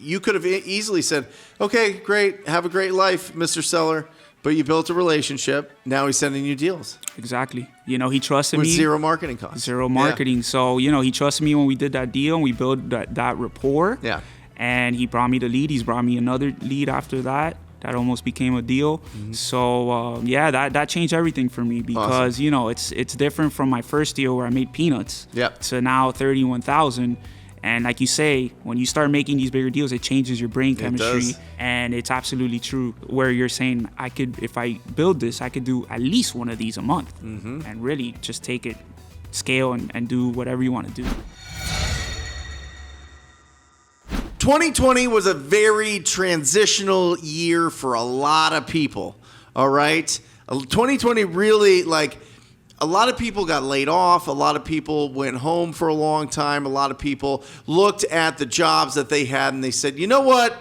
you could have easily said, okay, great, have a great life, Mr. Seller. But you built a relationship. Now he's sending you deals. Exactly. He trusted with me. With zero marketing costs. Zero marketing. Yeah. So, he trusted me when we did that deal and we built that rapport. Yeah. And he brought me the lead. He's brought me another lead after that. That almost became a deal. Mm-hmm. So, that changed everything for me because, awesome. It's different from my first deal where I made peanuts. Yep. To now 31,000. And like you say, when you start making these bigger deals, it changes your brain chemistry. And it's absolutely true where you're saying, if I build this, I could do at least one of these a month. Mm-hmm. And really just take it, scale, and do whatever you want to do. 2020 was a very transitional year for a lot of people, all right? 2020 really, a lot of people got laid off. A lot of people went home for a long time. A lot of people looked at the jobs that they had and they said, you know what?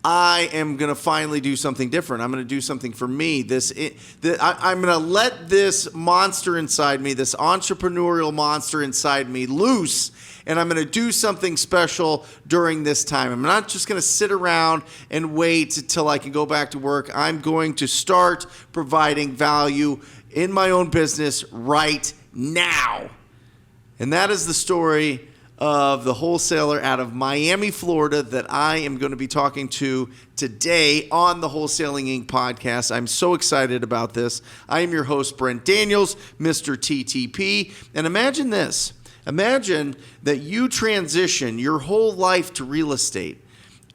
I am going to finally do something different. I'm going to do something for me. I'm going to let this monster inside me, this entrepreneurial monster inside me loose, and I'm going to do something special during this time. I'm not just going to sit around and wait until I can go back to work. I'm going to start providing value in my own business right now. And that is the story of the wholesaler out of Miami, Florida that I am going to be talking to today on the Wholesaling Inc. podcast. I'm so excited about this. I am your host, Brent Daniels, Mr. TTP. And imagine this. Imagine that you transition your whole life to real estate,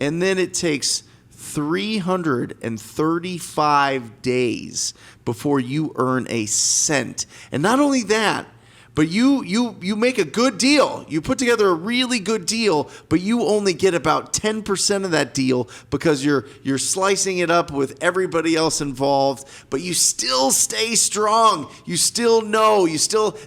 and then it takes 335 days before you earn a cent. And not only that, but you make a good deal. You put together a really good deal, but you only get about 10% of that deal because you're slicing it up with everybody else involved, but you still stay strong. You still know,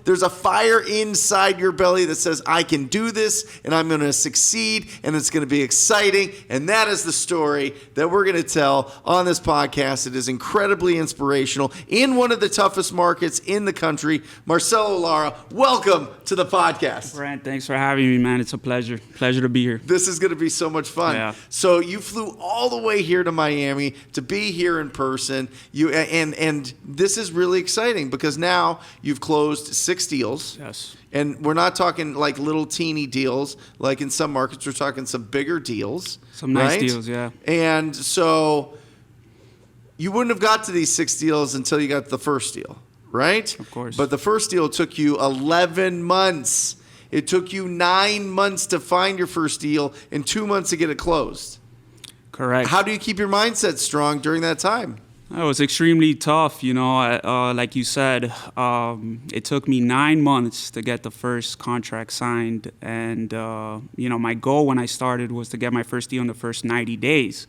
there's a fire inside your belly that says, I can do this and I'm going to succeed and it's going to be exciting. And that is the story that we're going to tell on this podcast. It is incredibly inspirational in one of the toughest markets in the country. Marcelo Lara, welcome to the podcast. Brent, thanks for having me, man. It's a pleasure. Pleasure to be here. This is going to be so much fun. Yeah. So you flew all the way here to Miami to be here in person. And this is really exciting because now you've closed 6 deals. Yes. And we're not talking like little teeny deals. Like in some markets, we're talking some bigger deals. Some nice deals, yeah. And so you wouldn't have got to these 6 deals until you got the first deal. Right? Of course. But the first deal took you 11 months. It took you 9 months to find your first deal and 2 months to get it closed. Correct. How do you keep your mindset strong during that time? It was extremely tough. Like you said, it took me 9 months to get the first contract signed. And, my goal when I started was to get my first deal in the first 90 days.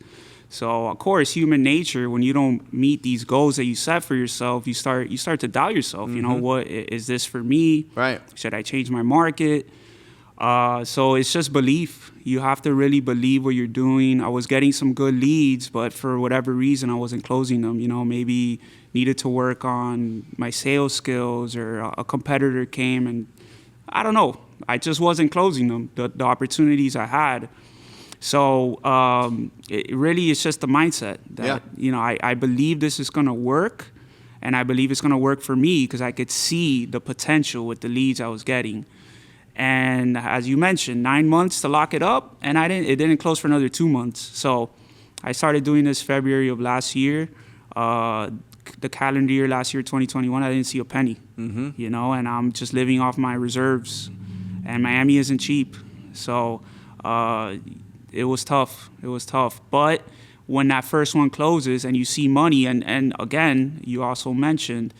So, of course, human nature, when you don't meet these goals that you set for yourself, you start to doubt yourself. Mm-hmm. What is this for me? Right. Should I change my market? So it's just belief. You have to really believe what you're doing. I was getting some good leads, but for whatever reason, I wasn't closing them. Maybe needed to work on my sales skills, or a competitor came and I don't know. I just wasn't closing them, the opportunities I had. So it really is just the mindset that, I believe this is going to work, and I believe it's going to work for me because I could see the potential with the leads I was getting. And as you mentioned, 9 months to lock it up, and it didn't close for another 2 months. So I started doing this February of last year. The calendar year last year, 2021, I didn't see a penny, and I'm just living off my reserves. And Miami isn't cheap. So it was tough. But when that first one closes and you see money, and again, you also mentioned,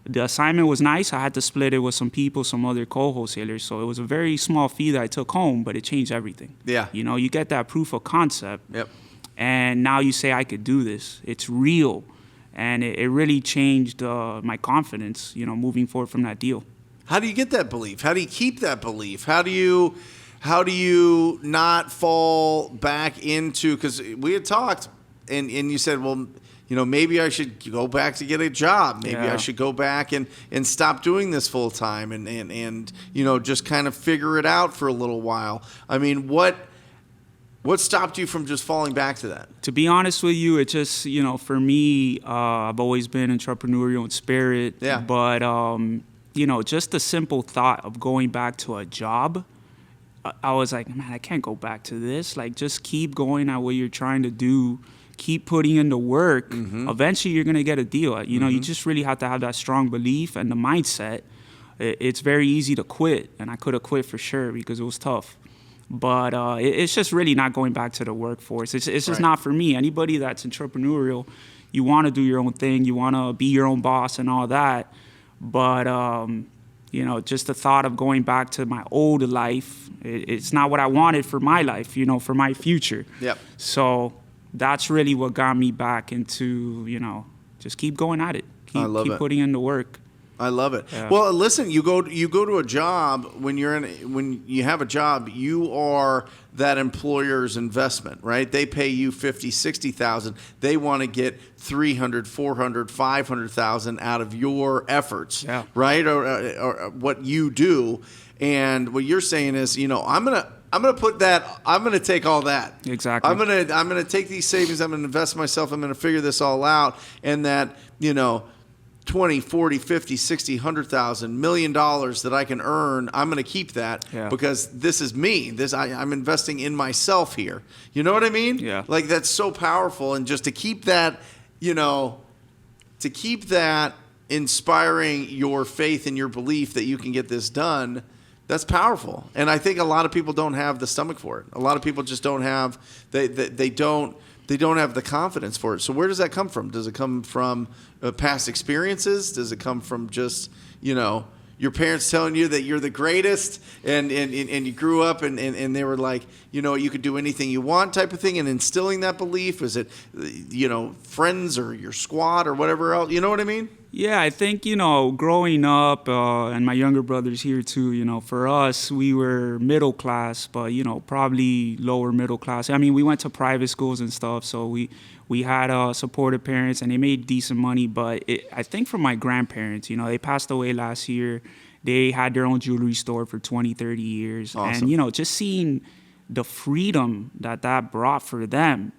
the assignment was nice. I had to split it with some people, some other co-wholesalers. So it was a very small fee that I took home, but it changed everything. Yeah. You get that proof of concept. Yep. And now you say, I could do this. It's real. And it really changed my confidence, moving forward from that deal. How do you get that belief? How do you keep that belief? How do you not fall back into, because we had talked and you said, well, maybe I should go back to get a job. Maybe I should go back and stop doing this full time and just kind of figure it out for a little while. I mean, What stopped you from just falling back to that? To be honest with you, it just, for me, I've always been entrepreneurial in spirit. Yeah. But, just the simple thought of going back to a job, I was like, man, I can't go back to this. Like, just keep going at what you're trying to do. Keep putting in the work. Eventually, you're going to get a deal. You just really have to have that strong belief and the mindset. It's very easy to quit, and I could have quit for sure because it was tough. But it's just really not going back to the workforce. It's just not for me. Anybody that's entrepreneurial, you want to do your own thing. You want to be your own boss and all that. But, just the thought of going back to my old life, it's not what I wanted for my life, for my future. Yep. So that's really what got me back into, just keep going at it. Keep putting in the work. I love it. Yeah. Well, listen, you go to a job when you have a job, you are that employer's investment, right? They pay you $50,000, $60,000. They want to get $300,000, $400,000, $500,000 out of your efforts, right? Or what you do. And what you're saying is, I'm gonna put that. I'm gonna take all that. Exactly. I'm gonna take these savings. I'm gonna invest myself. I'm gonna figure this all out. And that 20, 40, 50, 60, 100,000, $1 million that I can earn, I'm going to keep that because this is me. I'm investing in myself here. You know what I mean? Yeah. Like, that's so powerful. And just to keep that, inspiring your faith and your belief that you can get this done, that's powerful. And I think a lot of people don't have the stomach for it. A lot of people just don't have, they don't have the confidence for it. So where does that come from? Does it come from past experiences? Does it come from just, your parents telling you that you're the greatest and you grew up and they were like, you could do anything you want type of thing, and instilling that belief? Is it, friends or your squad or whatever else? You know what I mean? Yeah, I think, growing up, and my younger brothers here too, for us, we were middle class, but, probably lower middle class. I mean, we went to private schools and stuff, so we had supportive parents, and they made decent money. But I think from my grandparents, they passed away last year. They had their own jewelry store for 20, 30 years. Awesome. And, just seeing the freedom that brought for them.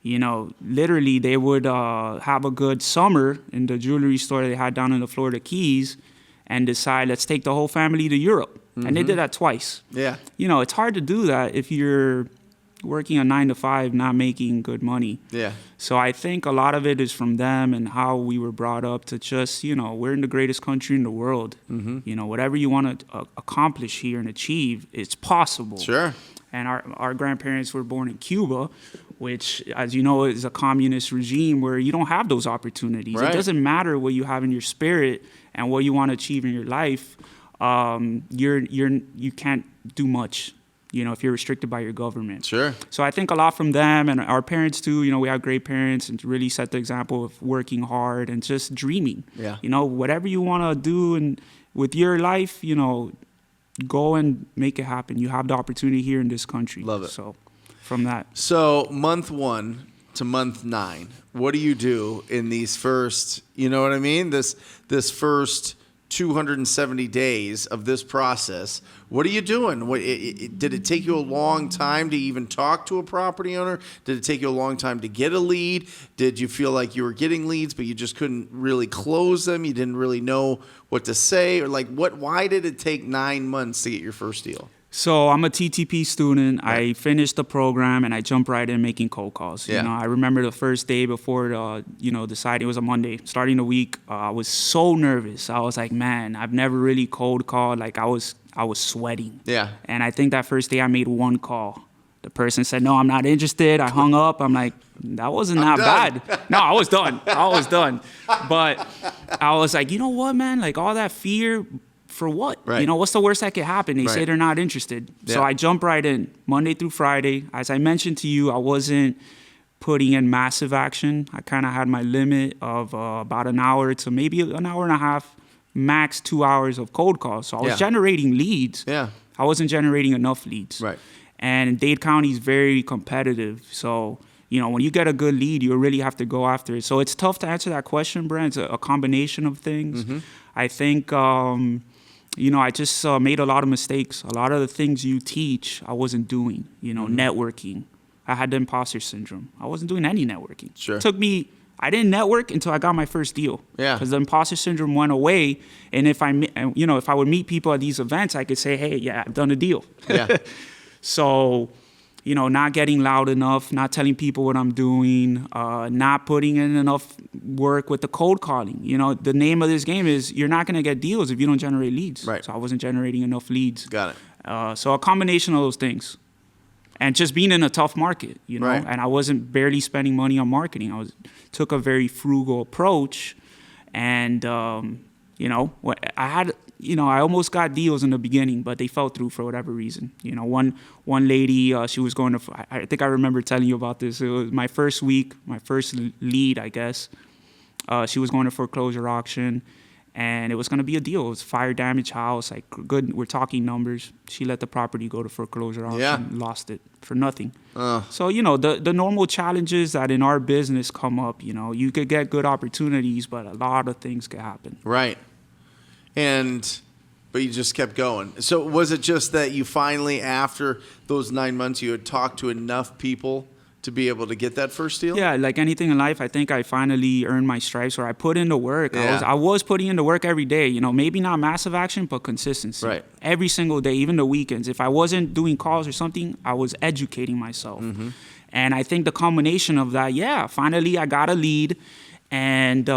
Literally they would have a good summer in the jewelry store they had down in the Florida Keys and decide, let's take the whole family to Europe. And they did that twice. Yeah. It's hard to do that if you're working a 9 to 5, not making good money. Yeah. So I think a lot of it is from them and how we were brought up to just, we're in the greatest country in the world. Whatever you want to accomplish here and achieve, it's possible. Sure. And our grandparents were born in Cuba, which, as you know, is a communist regime where you don't have those opportunities. Right. It doesn't matter what you have in your spirit and what you want to achieve in your life. You can't do much, if you're restricted by your government. Sure. So I think a lot from them and our parents too. We have great parents and really set the example of working hard and just dreaming. Yeah. Whatever you want to do and with your life, go and make it happen. You have the opportunity here in this country. Love it. So from that. So month 1 to month 9, what do you do in these first, this first 270 days of this process? What are you doing? Did it take you a long time to even talk to a property owner? Did it take you a long time to get a lead? Did you feel like you were getting leads, but you just couldn't really close them? You didn't really know what to say? Or why did it take 9 months to get your first deal? So I'm a TTP student. I finished the program and I jumped right in making cold calls. I remember the first day before, deciding, it was a Monday, starting the week. I was so nervous. I was like, man, I've never really cold called. Like I was sweating. Yeah. And I think that first day I made one call. The person said, no, I'm not interested. I hung up. I'm like, that wasn't that bad. No, I was done. But I was like, you know what, man? Like all that fear. For what? Right. What's the worst that could happen? They say they're not interested. Yeah. So I jump right in Monday through Friday. As I mentioned to you, I wasn't putting in massive action. I kind of had my limit of about an hour to maybe an hour and a half, max 2 hours of cold calls. So I was generating leads. Yeah. I wasn't generating enough leads. Right. And Dade County is very competitive. So, when you get a good lead, you really have to go after it. So it's tough to answer that question, Brent. It's a combination of things. I think... I just made a lot of mistakes. A lot of the things you teach, I wasn't doing. Networking. I had the imposter syndrome. I wasn't doing any networking. Sure. I didn't network until I got my first deal. Yeah. Because the imposter syndrome went away, and if I would meet people at these events, I could say, hey, yeah, I've done a deal. Yeah. So, not getting loud enough, not telling people what I'm doing, not putting in enough work with the cold calling. The name of this game is you're not going to get deals if you don't generate leads. Right. So I wasn't generating enough leads. Got it. So a combination of those things. And just being in a tough market, Right. and I wasn't barely spending money on marketing. Took a very frugal approach, and I almost got deals in the beginning, but they fell through for whatever reason. One lady, she was going to. I think I remember telling you about this. It was my first week, my first lead, I guess. She was going to foreclosure auction, and it was going to be a deal. It was fire damage house, like good. We're talking numbers. She let the property go to foreclosure auction, lost it for nothing. So the normal challenges that in our business come up. You could get good opportunities, but a lot of things could happen. Right. But you just kept going. So was it just that you finally, after those 9 months, you had talked to enough people to be able to get that first deal? Yeah, like anything in life, I think I finally earned my stripes, or I put in the work. Yeah. I was putting in the work every day, maybe not massive action, but consistency. Right. Every single day, even the weekends. If I wasn't doing calls or something, I was educating myself. Mm-hmm. And I think the combination of that, finally I got a lead, and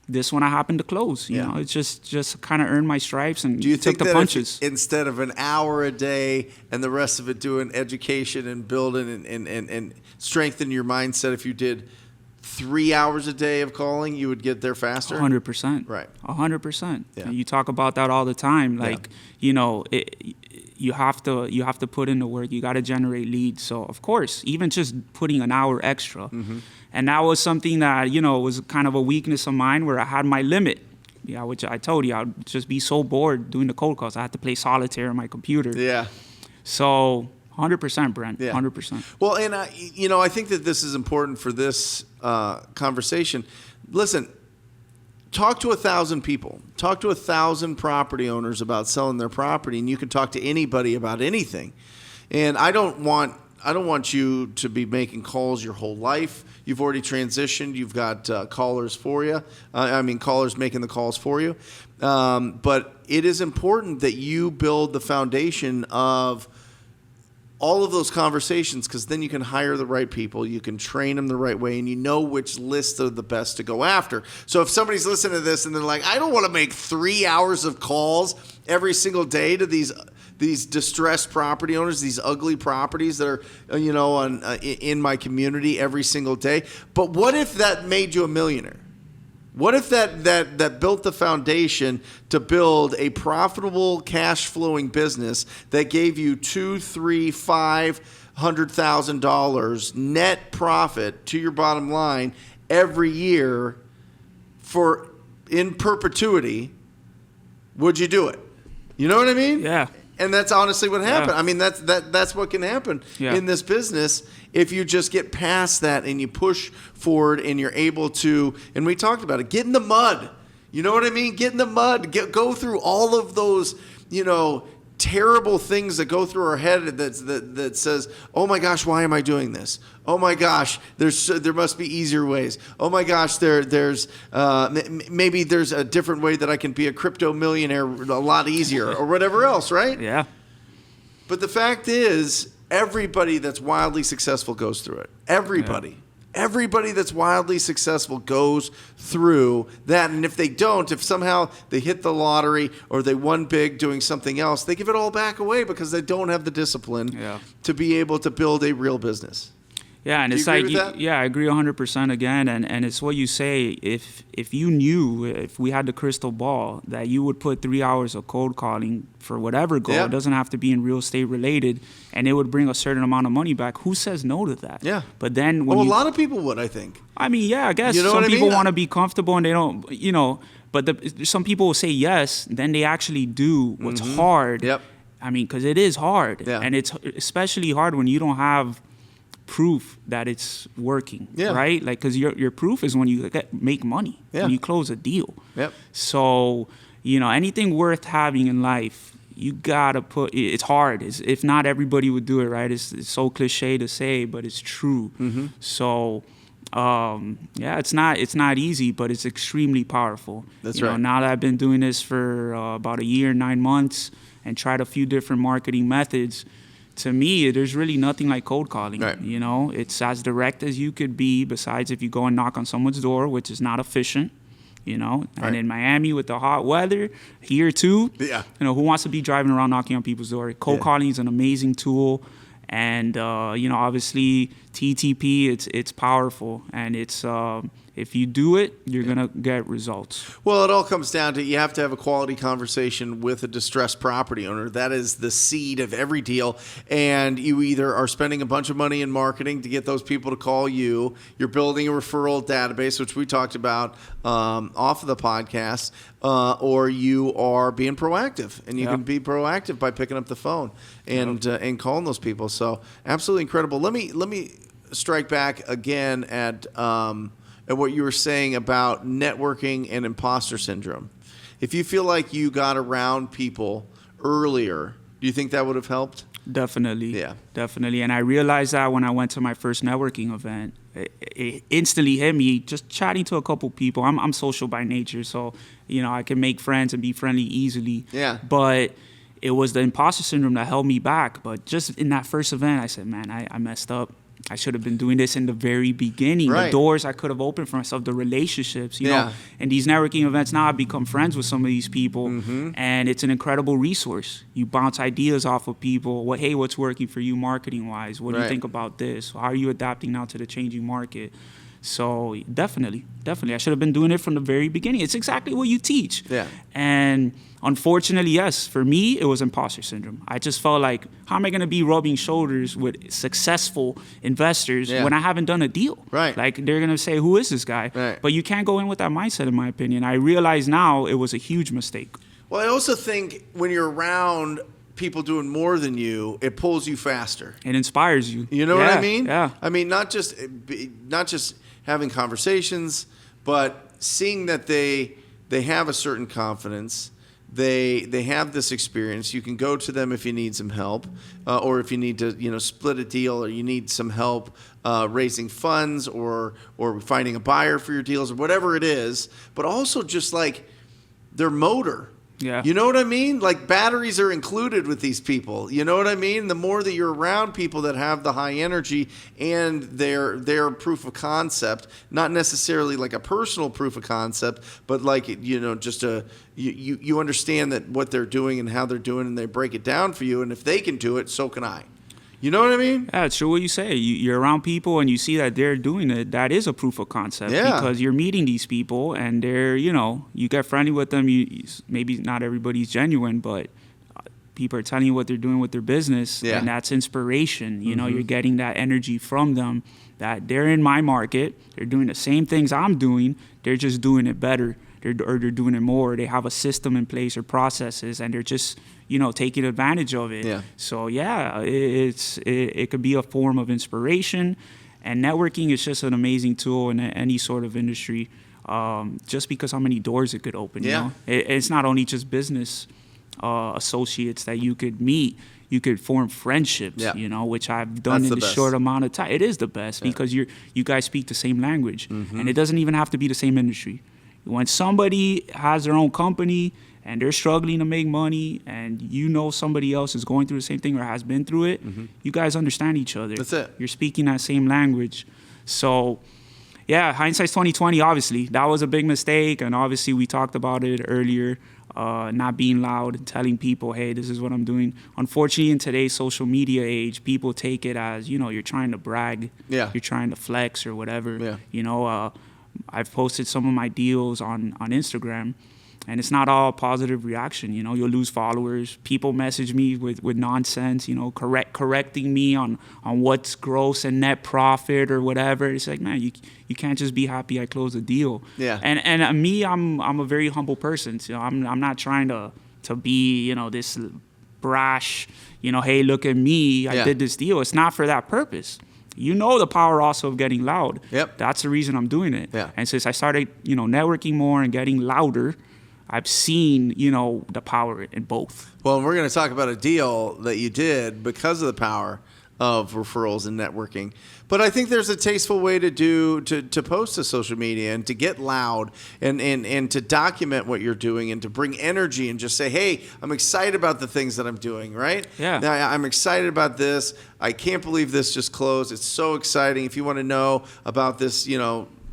this one I happened to close. You know, it's just kind of earned my stripes and Do you took think the that punches. instead of an hour a day and the rest of it doing education and building and strengthen your mindset, if you did 3 hours a day of calling, you would get there faster? 100%. Right. 100%. Yeah. And you talk about that all the time. Like, you have to put in the work. You got to generate leads. So, of course, even just putting an hour extra. Mm-hmm. And that was something that, was kind of a weakness of mine where I had my limit. Yeah, which I told you, I'd just be so bored doing the cold calls. I had to play solitaire on my computer. Yeah. So 100%, Brent. Yeah. 100%. Well, and I think that this is important for this conversation. Listen, talk to 1,000 people. Talk to 1,000 property owners about selling their property, and you can talk to anybody about anything. And I don't want you to be making calls your whole life. You've already transitioned. You've got callers for you. Callers making the calls for you. But it is important that you build the foundation of all of those conversations, because then you can hire the right people, you can train them the right way, and you know which list are the best to go after. So if somebody's listening to this and they're like, I don't want to make 3 hours of calls every single day to these distressed property owners, these ugly properties that are, in my community every single day. But what if that made you a millionaire? What if that built the foundation to build a profitable, cash-flowing business that gave you $200,000, $300,000, $500,000 net profit to your bottom line every year in perpetuity? Would you do it? You know what I mean? Yeah. And that's honestly what happened. Yeah. I mean, that's what can happen in this business if you just get past that and you push forward and you're able to, and we talked about it, get in the mud. You know what I mean? Get in the mud. Go through all of those, terrible things that go through our head that says, oh my gosh, why am I doing this? Oh my gosh, there must be easier ways. Oh my gosh, there's maybe there's a different way that I can be a crypto millionaire a lot easier, or whatever else, right? Yeah. But the fact is, everybody that's wildly successful goes through it. Everybody. Yeah. Everybody that's wildly successful goes through that. And if they don't, if somehow they hit the lottery or they won big doing something else, they give it all back away because they don't have the discipline to be able to build a real business. Yeah, and it's like, I agree 100% again. And it's what you say, if you knew, if we had the crystal ball, that you would put 3 hours of cold calling for whatever goal, it doesn't have to be in real estate related, and it would bring a certain amount of money back, who says no to that? Yeah. But then when a lot of people would, I think. I mean, yeah, I guess some people want to be comfortable and they don't, but some people will say yes, then they actually do what's hard. Yep. I mean, because it is hard. Yeah. And it's especially hard when you don't have proof that it's working, right? Like, because your proof is when you make money, when you close a deal. Yep. So, anything worth having in life, you gotta it's hard. If not everybody would do it, right? It's so cliche to say, but it's true. So yeah, it's not easy, but it's extremely powerful. That's you right. know, now that I've been doing this for about a year, 9 months, and tried a few different marketing methods, to me, there's really nothing like cold calling. Right. You know, it's as direct as you could be, besides if you go and knock on someone's door, which is not efficient. You know, Right. and in Miami with the hot weather, here too, Yeah. you know, who wants to be driving around knocking on people's door? Cold Yeah. calling is an amazing tool. And, you know, obviously TTP, it's powerful. And it's, if you do it, you're going to get results. Well, it all comes down to you have to have a quality conversation with a distressed property owner. That is the seed of every deal. And you either are spending a bunch of money in marketing to get those people to call you. You're building a referral database, which we talked about off of the podcast, or you are being proactive. And you can be proactive by picking up the phone and calling those people. So absolutely incredible. Let me strike back again at what you were saying about networking and imposter syndrome. If you feel like you got around people earlier, do you think that would have helped? Definitely. Yeah. Definitely. And I realized that when I went to my first networking event. It instantly hit me just chatting to a couple people. I'm social by nature, so, you know, I can make friends and be friendly easily. Yeah. But it was the imposter syndrome that held me back. But just in that first event, I said, man, I messed up. I should have been doing this in the very beginning. Right. The doors I could have opened for myself, the relationships, you Yeah. know. And these networking events, now I've become friends with some of these people, and it's an incredible resource. You bounce ideas off of people. Hey, what's working for you marketing-wise? What do you Right. think about this? How are you adapting now to the changing market? So definitely. I should have been doing it from the very beginning. It's exactly what you teach. Yeah. And unfortunately, yes, for me, it was imposter syndrome. I just felt like, how am I going to be rubbing shoulders with successful investors when I haven't done a deal? Right. Like, they're going to say, who is this guy? Right. But you can't go in with that mindset, in my opinion. I realize now it was a huge mistake. Well, I also think when you're around people doing more than you, it pulls you faster. It inspires you. You know what I mean? Yeah. I mean, not just having conversations, but seeing that they have a certain confidence. They have this experience. You can go to them if you need some help, or if you need to split a deal, or you need some help raising funds, or finding a buyer for your deals, or whatever it is. But also just like their motor. Yeah. You know what I mean? Like, batteries are included with these people. You know what I mean? The more that you're around people that have the high energy and their proof of concept, not necessarily like a personal proof of concept, but like, just you understand that what they're doing and how they're doing, and they break it down for you. And if they can do it, so can I. You know what I mean? Yeah, it's true what you say. You're around people and you see that they're doing it. That is a proof of concept. Yeah. Because you're meeting these people and they're, you get friendly with them. Maybe not everybody's genuine, but people are telling you what they're doing with their business. Yeah. And that's inspiration. You're getting that energy from them, that they're in my market. They're doing the same things I'm doing. They're just doing it better. They're doing it more. They have a system in place or processes, and they're just, taking advantage of it. Yeah. So yeah, it could be a form of inspiration, and networking is just an amazing tool in any sort of industry. Just because how many doors it could open. Yeah. It's not only just business associates that you could meet. You could form friendships, which I've done That's in the a best. short amount of time. It is the best because you guys speak the same language, and it doesn't even have to be the same industry. When somebody has their own company and they're struggling to make money, and somebody else is going through the same thing or has been through it, you guys understand each other. That's it. You're speaking that same language. So, yeah, hindsight's 2020. Obviously, that was a big mistake, and obviously we talked about it earlier. Not being loud and telling people, hey, this is what I'm doing. Unfortunately, in today's social media age, people take it as, you're trying to brag. Yeah. You're trying to flex or whatever. Yeah. I've posted some of my deals on Instagram, and it's not all positive reaction. You'll lose followers. People message me with nonsense, correcting me on what's gross and net profit or whatever. It's like, man, you can't just be happy I closed a deal. Yeah. And me, I'm a very humble person. So I'm not trying to be, this brash, hey, look at me, I did this deal. It's not for that purpose. The power also of getting loud. Yep. That's the reason I'm doing it. Yeah. And since I started, networking more and getting louder, I've seen, the power in both. Well, we're going to talk about a deal that you did because of the power of referrals and networking. But I think there's a tasteful way to post to social media and to get loud and to document what you're doing and to bring energy and just say, hey, I'm excited about the things that I'm doing, right? Yeah. Now, I'm excited about this. I can't believe this just closed. It's so exciting. If you want to know about this,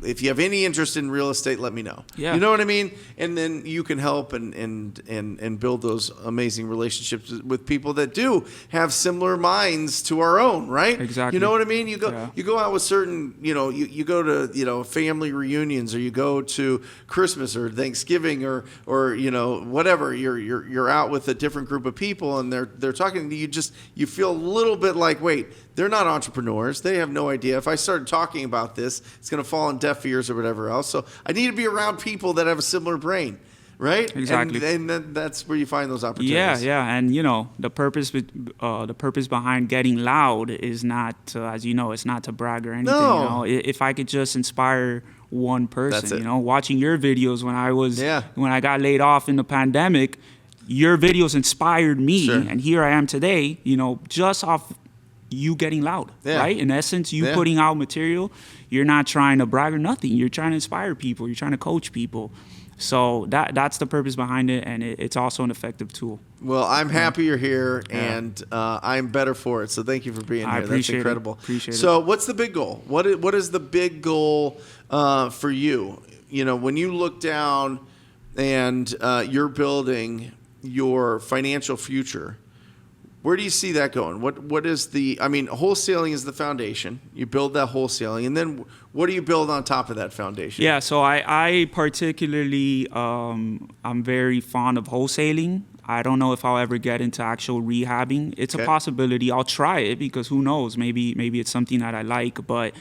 if you have any interest in real estate, let me know. Yeah. You know what I mean? And then you can help and build those amazing relationships with people that do have similar minds to our own, right? Exactly. You know what I mean? You go out with certain, you go to, family reunions, or you go to Christmas or Thanksgiving or whatever. You're out with a different group of people and they're talking to you. You feel a little bit like, wait, they're not entrepreneurs. They have no idea. If I started talking about this, it's going to fall on deaf ears or whatever else. So I need to be around people that have a similar brain, right? Exactly. And then that's where you find those opportunities. Yeah. And, the purpose behind getting loud is not, as you know, it's not to brag or anything. No. If I could just inspire one That's person, it. Watching your videos when I got laid off in the pandemic, your videos inspired me. Sure. And here I am today, just off you getting loud, right? In essence, you putting out material, you're not trying to brag or nothing. You're trying to inspire people. You're trying to coach people. So that's the purpose behind it, and it's also an effective tool. Well, I'm happy you're here, and I'm better for it. So thank you for being here. That's incredible. Appreciate it. So what's the big goal? What is the big goal for you? When you look down and you're building your financial future, where do you see that going? What is wholesaling is the foundation. You build that wholesaling, and then what do you build on top of that foundation? Yeah, so I particularly, I'm very fond of wholesaling. I don't know if I'll ever get into actual rehabbing. It's a possibility. I'll try it because who knows? Maybe it's something that I like. But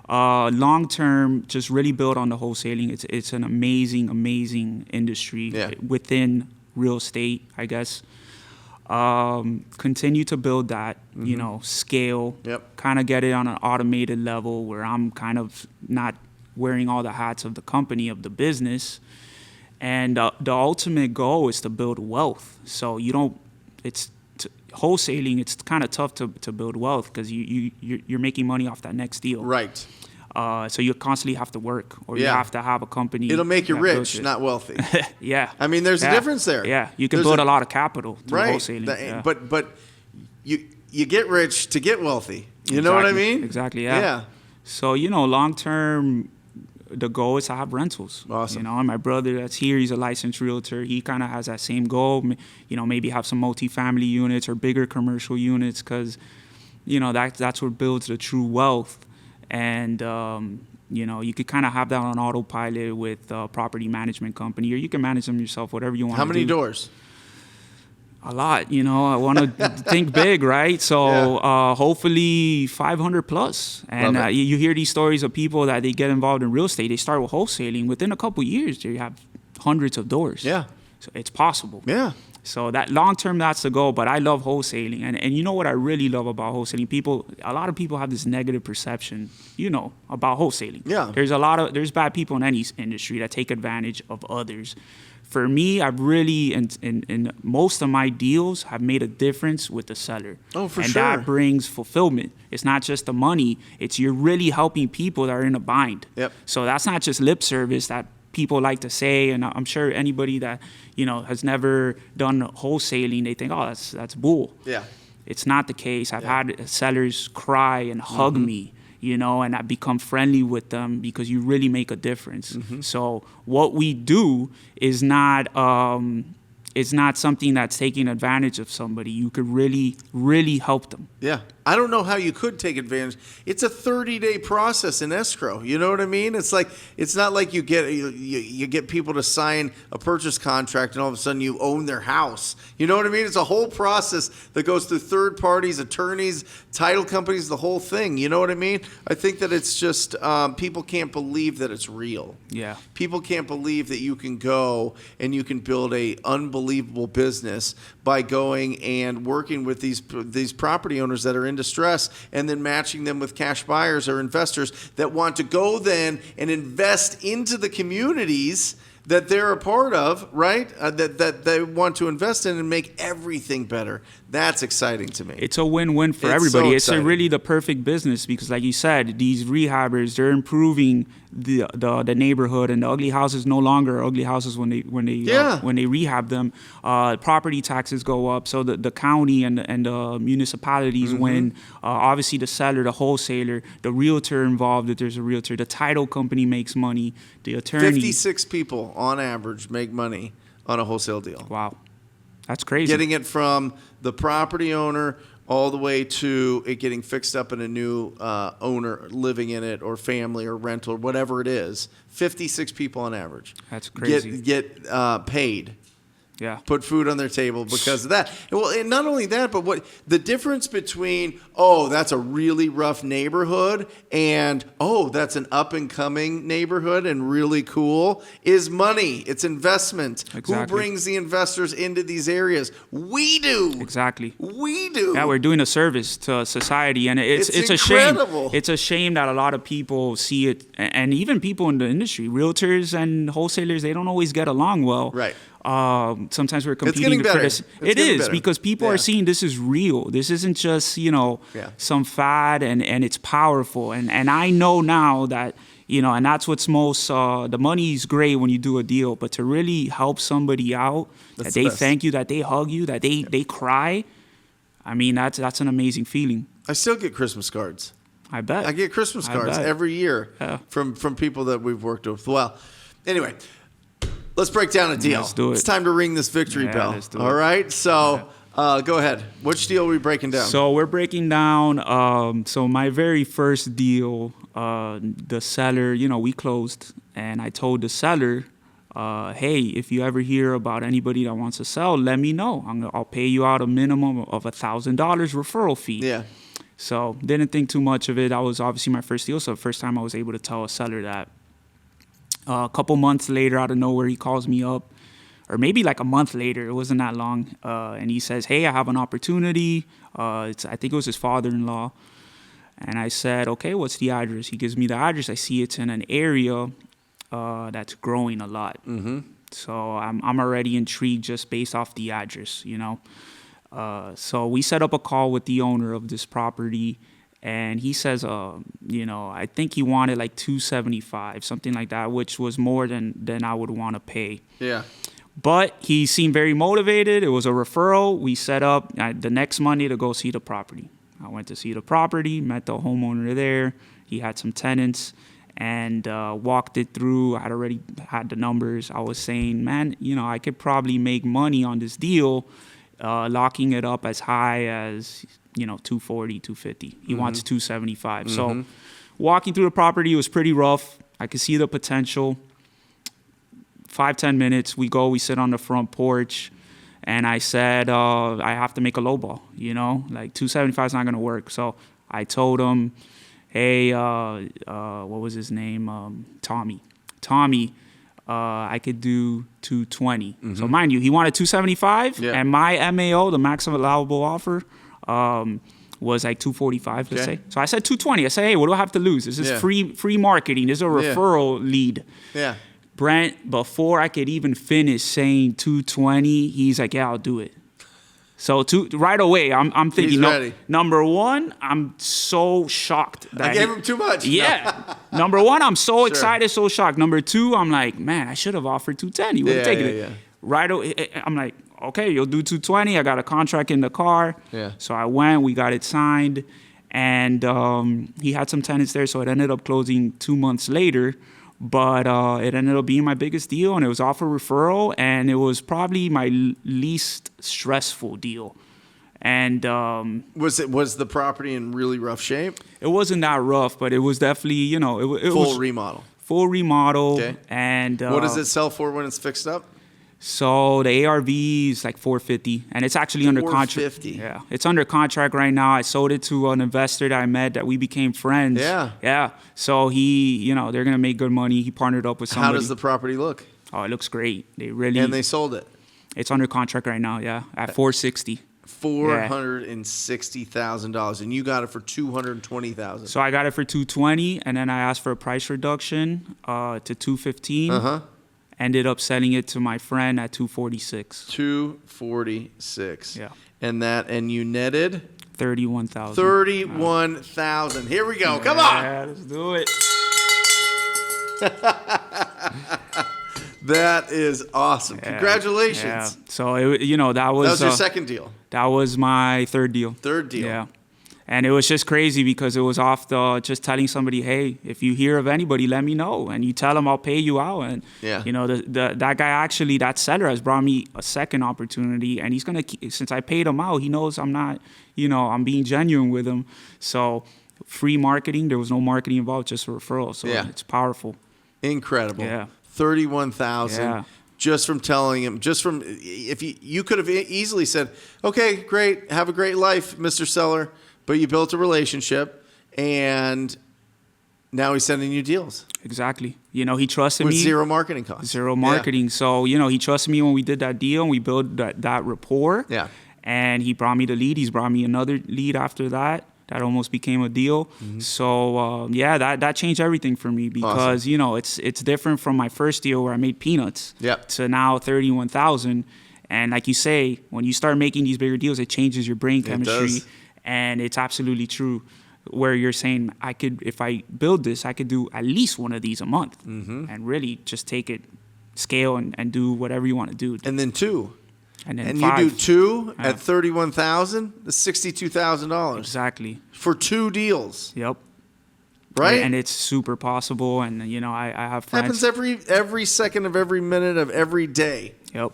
long term, just really build on the wholesaling. It's an amazing industry within real estate, I guess. Continue to build that, scale, kind of get it on an automated level where I'm kind of not wearing all the hats of the company, of the business. And the ultimate goal is to build wealth. So wholesaling, it's kind of tough to build wealth because you're making money off that next deal. Right. So you constantly have to work, or you have to have a company. It'll make you rich, not wealthy. Yeah. I mean, there's a difference there. Yeah, you can build a lot of capital through wholesaling. But you get rich to get wealthy. You know what I mean? Exactly, yeah. So, long term, the goal is to have rentals. Awesome. And my brother that's here, he's a licensed realtor. He kind of has that same goal, maybe have some multifamily units or bigger commercial units because, that's what builds the true wealth. And, you could kind of have that on autopilot with a property management company, or you can manage them yourself, whatever you want to do. How many doors? A lot, I want to think big, right? So hopefully 500 plus. And you hear these stories of people that they get involved in real estate. They start with wholesaling. Within a couple of years, they have hundreds of doors. Yeah. So it's possible. Yeah. So that long term, that's the goal. But I love wholesaling, and you know what I really love about wholesaling? A lot of people have this negative perception, about wholesaling. Yeah. There's bad people in any industry that take advantage of others. For me, I've really, in most of my deals, have made a difference with the seller. Oh, for and sure. And that brings fulfillment. It's not just the money. It's you're really helping people that are in a bind. Yep. So that's not just lip service that people like to say, and I'm sure anybody that has never done wholesaling, they think, oh, that's bull. Yeah. It's not the case. I've had sellers cry and hug me, and I've become friendly with them because you really make a difference. So what we do is not something that's taking advantage of somebody. You could really, really help them. Yeah. I don't know how you could take advantage. It's a 30-day process in escrow. You know what I mean? It's not like you get people to sign a purchase contract and all of a sudden you own their house. You know what I mean? It's a whole process that goes through third parties, attorneys, title companies, the whole thing. You know what I mean? I think that it's just people can't believe that it's real. Yeah. People can't believe that you can go and you can build a unbelievable business by going and working with these property owners that are in distress and then matching them with cash buyers or investors that want to go then and invest into the communities that they're a part of, right? That they want to invest in and make everything better. That's exciting to me. It's a win-win for It's everybody. so It's exciting. really the perfect business because, like you said, these rehabbers, they're improving the neighborhood, and the ugly houses no longer are ugly houses when they rehab them. Property taxes go up, so the county and the municipalities win. Obviously, the seller, the wholesaler, the realtor involved, if there's a realtor, the title company makes money, the attorney. 56 people on average make money on a wholesale deal. Wow, that's crazy. Getting it from the property owner all the way to it getting fixed up and a new owner living in it, or family or rental or whatever it is. 56 people on average. That's crazy. Get paid. Yeah. Put food on their table because of that. Well, and not only that, but what the difference between, oh, that's a really rough neighborhood and, oh, that's an up and coming neighborhood and really cool is money. It's investment. Exactly. Who brings the investors into these areas? We do. Exactly. We do. Yeah, we're doing a service to society, and it's incredible. a shame. It's a shame that a lot of people see it, and even people in the industry, realtors and wholesalers, they don't always get along well. Right. Sometimes we're competing getting for better. this. It's It getting is better. because people are seeing this is real. This isn't just some fad, and it's powerful. And I know now that and that's what's most. The money's great when you do a deal, but to really help somebody out, That's that the they best. thank you, that they hug you, that they cry. I mean, that's an amazing feeling. I still get Christmas cards. I bet. I get Christmas cards bet. every year from people that we've worked with. Well, anyway, let's break down a deal. Let's do it. It's time to ring this victory bell. Let's do All it. right. So go ahead. Which deal are we breaking down? So we're breaking down. So my very first deal, the seller, we closed, and I told the seller, hey, if you ever hear about anybody that wants to sell, let me know. I'll pay you out a minimum of $1,000 referral fee. Yeah. So didn't think too much of it. That was obviously my first deal. So the first time I was able to tell a seller that. A couple months later, out of nowhere, he calls me up, or maybe like a month later. It wasn't that long, and he says, "Hey, I have an opportunity." I think it was his father-in-law, and I said, "Okay, what's the address?" He gives me the address. I see it's in an area that's growing a lot. Mm-hmm. So I'm already intrigued just based off the address, So we set up a call with the owner of this property. And he says, I think he wanted like $275, something like that, which was more than I would want to pay. Yeah. But he seemed very motivated. It was a referral. We set up the next Monday to go see the property. I went to see the property, met the homeowner there. He had some tenants, and walked it through. I had already had the numbers. I was saying, man, I could probably make money on this deal, locking it up as high as 240, 250. He wants 275. So walking through the property was pretty rough. I could see the potential. 5-10 minutes, we sit on the front porch, and I said, I have to make a low ball, like 275 is not going to work. So I told him, hey, what was his name? Tommy, I could do 220. So mind you, he wanted 275, and my MAO, the maximum allowable offer, was like 245, let's say. So I said 220. I said, hey, what do I have to lose? This is free marketing. This is a referral lead. Yeah. Brent, before I could even finish saying 220, he's like, yeah, I'll do it. So right away, I'm thinking, ready. Number one, I'm so shocked. I gave him too much. Yeah. Number one, I'm so excited, so shocked. Number two, I'm like, man, I should have offered 210. He would have taken it. Yeah. Right away, I'm like, okay, you'll do 220. I got a contract in the car. Yeah. So I went, we got it signed, and he had some tenants there, so it ended up closing 2 months later. But it ended up being my biggest deal, and it was off a referral, and it was probably my least stressful deal. And was the property in really rough shape? It wasn't that rough, but it was definitely, it was remodel. Full remodel. Okay. And what does it sell for when it's fixed up? So the ARV is like $450, and it's actually under contract. $450. Yeah, it's under contract right now. I sold it to an investor that I met that we became friends. Yeah. So he, they're gonna make good money. He partnered up with somebody. How does the property look? Oh, it looks great. And they sold it. It's under contract right now. Yeah, at $460. $460,000, and you got it for $220,000. So I got it for $220, and then I asked for a price reduction to $215. Ended up selling it to my friend at 246. 246. Yeah. And you netted 31,000. 31,000. Here we go. Come on. Yeah, let's do it. That is awesome. Yeah. Congratulations. Yeah. So that was your second deal. That was my third deal. Third deal. Yeah. And it was just crazy because it was off the just telling somebody, hey, if you hear of anybody, let me know. And you tell them I'll pay you out. And, that guy actually, that seller has brought me a second opportunity. And he's going to, since I paid him out, he knows I'm not, I'm being genuine with him. So free marketing, there was no marketing involved, just a referral. So it's powerful. Incredible. Yeah. 31,000. Yeah. Just from telling him, if you could have easily said, okay, great, have a great life, Mr. Seller. But you built a relationship, and now he's sending you deals. Exactly. He trusted with me. With zero marketing costs. Zero marketing. Yeah. So, he trusted me when we did that deal, and we built that rapport. Yeah. And he brought me the lead. He's brought me another lead after that. That almost became a deal. Mm-hmm. So, that changed everything for me because, awesome. It's different from my first deal where I made peanuts to now 31,000. And like you say, when you start making these bigger deals, it changes your brain chemistry. It does. And it's absolutely true where you're saying, if I build this, I could do at least one of these a month and really just take it, scale and do whatever you want to do. And then two. And then and five. You do two at 31,000, that's $62,000. Exactly. For two deals. Yep. Right? And it's super possible. And, I have friends. Happens every second of every minute of every day. Yep.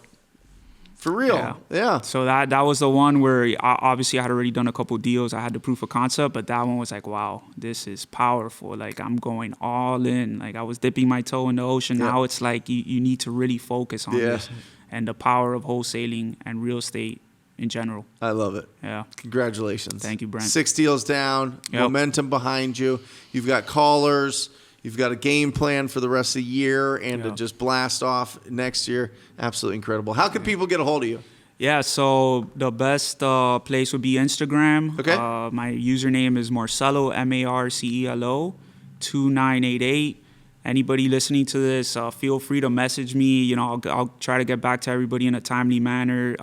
For real, yeah. So that was the one where obviously I had already done a couple of deals. I had the proof of concept, but that one was like, wow, this is powerful. Like I'm going all in. Like I was dipping my toe in the ocean. Yep. Now it's like you need to really focus on this and the power of wholesaling and real estate in general. I love it. Yeah. Congratulations. Thank you, Brent. 6 deals down, momentum behind you. You've got callers. You've got a game plan for the rest of the year and to just blast off next year. Absolutely incredible. How can people get a hold of you? Yeah, so the best place would be Instagram. Okay. My username is Marcelo, Marcelo, 2988. Anybody listening to this, feel free to message me. I'll try to get back to everybody in a timely manner.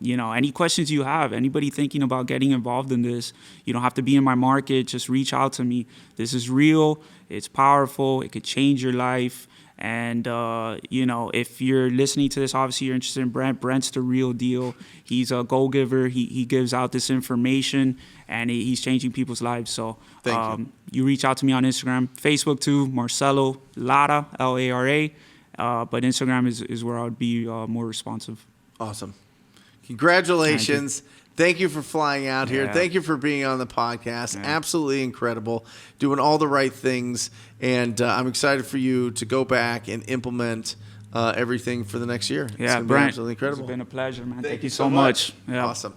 Any questions you have, anybody thinking about getting involved in this, you don't have to be in my market. Just reach out to me. This is real. It's powerful. It could change your life. And, if you're listening to this, obviously you're interested in Brent. Brent's the real deal. He's a go-giver. He gives out this information, and he's changing people's lives. So you reach out to me on Instagram. Facebook, too, Marcelo Lara, Lara. But Instagram is where I would be more responsive. Awesome. Congratulations. Thank you for flying out here. Thank you for being on the podcast. Yeah. Absolutely incredible. Doing all the right things. And I'm excited for you to go back and implement everything for the next year. Yeah, it's Brent, absolutely incredible. It's been a pleasure, man. Thank you so much. Yeah. Awesome.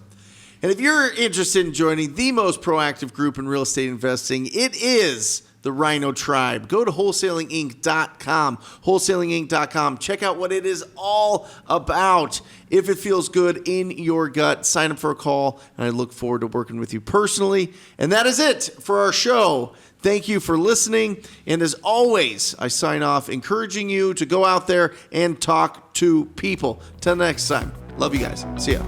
And if you're interested in joining the most proactive group in real estate investing, it is the Rhino Tribe. Go to wholesalinginc.com, wholesalinginc.com. Check out what it is all about. If it feels good in your gut, sign up for a call, and I look forward to working with you personally. And that is it for our show. Thank you for listening. And as always, I sign off encouraging you to go out there and talk to people. Till next time. Love you guys. See ya.